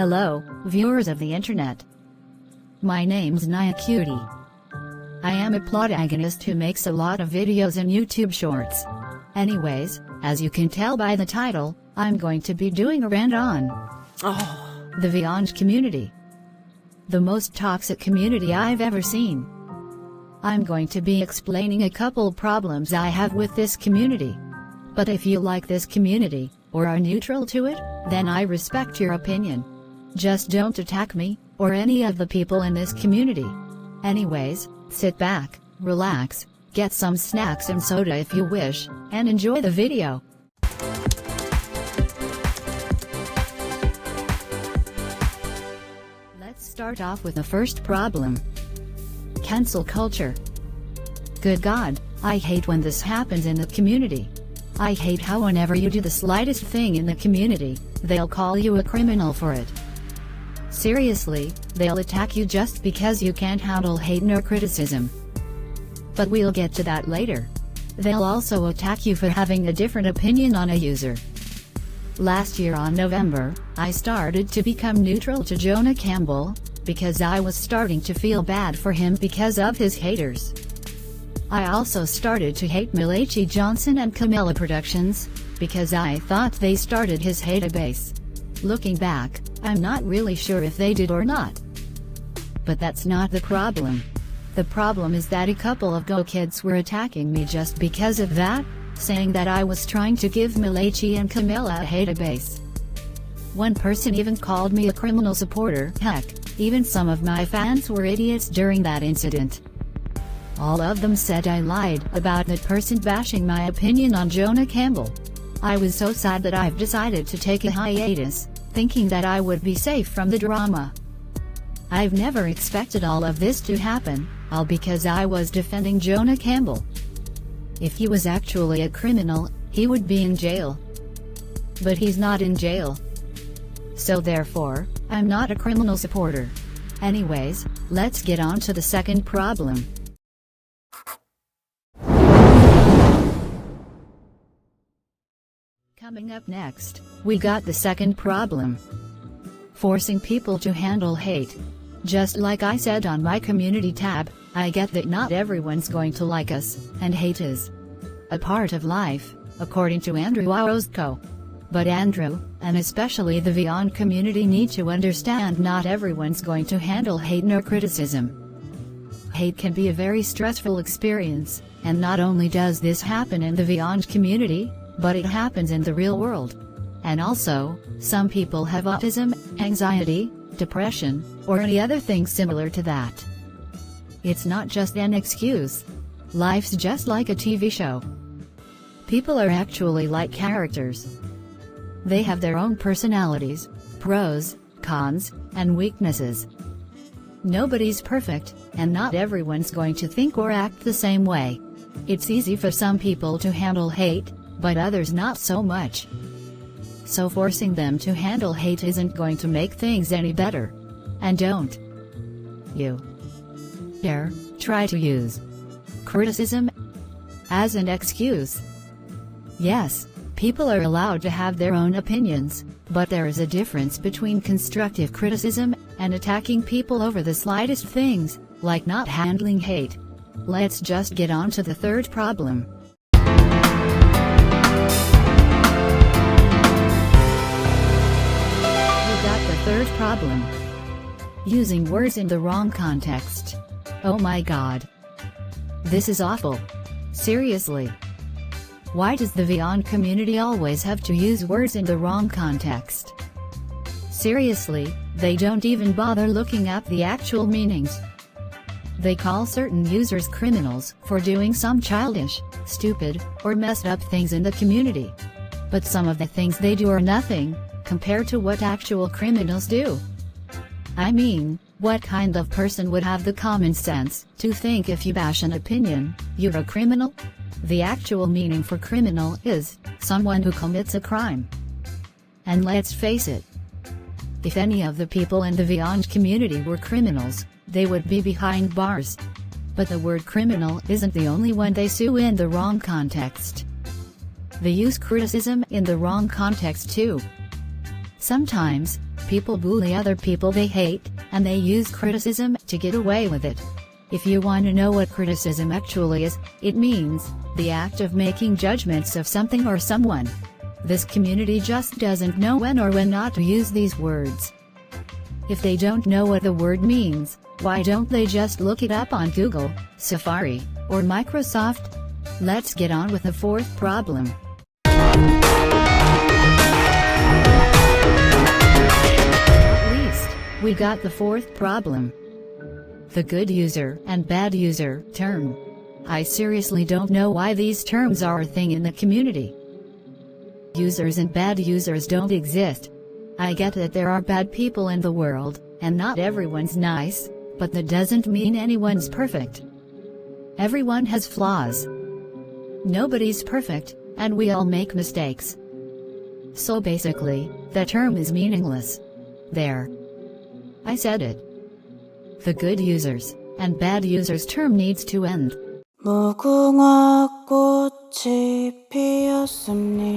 Hello, viewers of the internet. My name's Nia Cutie. I am a protagonist who makes a lot of videos and YouTube shorts. Anyways, as you can tell by the title, I'm going to be doing a rant on the Vyond community. The most toxic community I've ever seen. I'm going to be explaining a couple problems I have with this community. But if you like this community, or are neutral to it, then I respect your opinion. Just don't attack me, or any of the people in this community. Anyways, sit back, relax, get some snacks and soda if you wish, and enjoy the video. Let's start off with the first problem. Cancel culture. Good God, I hate when this happens in the community. I hate how whenever you do the slightest thing in the community, they'll call you a criminal for it. Seriously, they'll attack you just because you can't handle hate nor criticism. But we'll get to that later. They'll also attack you for having a different opinion on a user. Last year on November, I started to become neutral to Jonah Campbell, because I was starting to feel bad for him because of his haters. I also started to hate Malachi Johnson and Camilla Productions, because I thought they started his haterbase. Looking back, I'm not really sure if they did or not. But that's not the problem. The problem is that a couple of Go Kids were attacking me just because of that, saying that I was trying to give Malachi and Camilla a haterbase. One person even called me a criminal supporter. Heck, even some of my fans were idiots during that incident. All of them said I lied about that person bashing my opinion on Jonah Campbell. I was so sad that I've decided to take a hiatus, thinking that I would be safe from the drama. I've never expected all of this to happen, all because I was defending Jonah Campbell. If he was actually a criminal, he would be in jail. But he's not in jail. So therefore, I'm not a criminal supporter. Anyways, let's get on to the second problem. Coming up next, we got the second problem. Forcing people to handle hate. Just like I said on my community tab, I get that not everyone's going to like us, and hate is a part of life, according to Andrew Orozco. But Andrew, and especially the Vyond community, need to understand not everyone's going to handle hate nor criticism. Hate can be a very stressful experience, and not only does this happen in the Vyond community, but it happens in the real world. And also, some people have autism, anxiety, depression, or any other thing similar to that. It's not just an excuse. Life's just like a TV show. People are actually like characters. They have their own personalities, pros, cons, and weaknesses. Nobody's perfect, and not everyone's going to think or act the same way. It's easy for some people to handle hate, but others not so much. So forcing them to handle hate isn't going to make things any better. And don't you dare try to use criticism as an excuse. Yes, people are allowed to have their own opinions, but there is a difference between constructive criticism and attacking people over the slightest things, like not handling hate. Let's just get on to the third problem. Third problem. Using words in the wrong context. Oh my God. This is awful. Seriously. Why does the Vyond community always have to use words in the wrong context? Seriously, they don't even bother looking at the actual meanings. They call certain users criminals for doing some childish, stupid, or messed up things in the community. But some of the things they do are nothing compared to what actual criminals do. I mean, what kind of person would have the common sense to think if you bash an opinion, you're a criminal? The actual meaning for criminal is someone who commits a crime. And let's face it, if any of the people in the Vyond community were criminals, they would be behind bars. But the word criminal isn't the only one they sue in the wrong context. They use criticism in the wrong context too. Sometimes, people bully other people they hate, and they use criticism to get away with it. If you want to know what criticism actually is, it means the act of making judgments of something or someone. This community just doesn't know when or when not to use these words. If they don't know what the word means, why don't they just look it up on Google, Safari, or Microsoft? Let's get on with the fourth problem. At least, we got the fourth problem. The good user and bad user term. I seriously don't know why these terms are a thing in the community. Users and bad users don't exist. I get that there are bad people in the world, and not everyone's nice, but that doesn't mean anyone's perfect. Everyone has flaws. Nobody's perfect, and we all make mistakes. So basically, the term is meaningless. There. I said it. The good users and bad users term needs to end.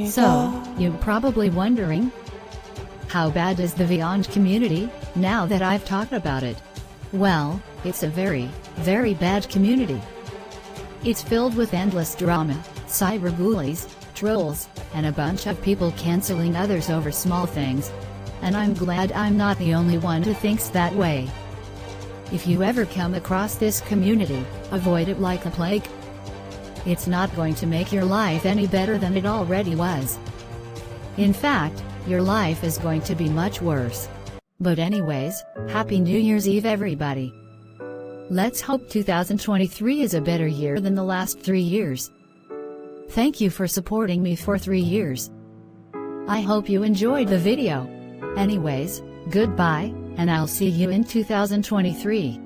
So, you're probably wondering, how bad is the Vyond community, now that I've talked about it? Well, it's a very, very bad community. It's filled with endless drama, cyberbullies, trolls, and a bunch of people canceling others over small things. And I'm glad I'm not the only one who thinks that way. If you ever come across this community, avoid it like a plague. It's not going to make your life any better than it already was. In fact, your life is going to be much worse. But anyways, Happy New Year's Eve everybody. Let's hope 2023 is a better year than the last 3 years. Thank you for supporting me for 3 years. I hope you enjoyed the video. Anyways, goodbye, and I'll see you in 2023.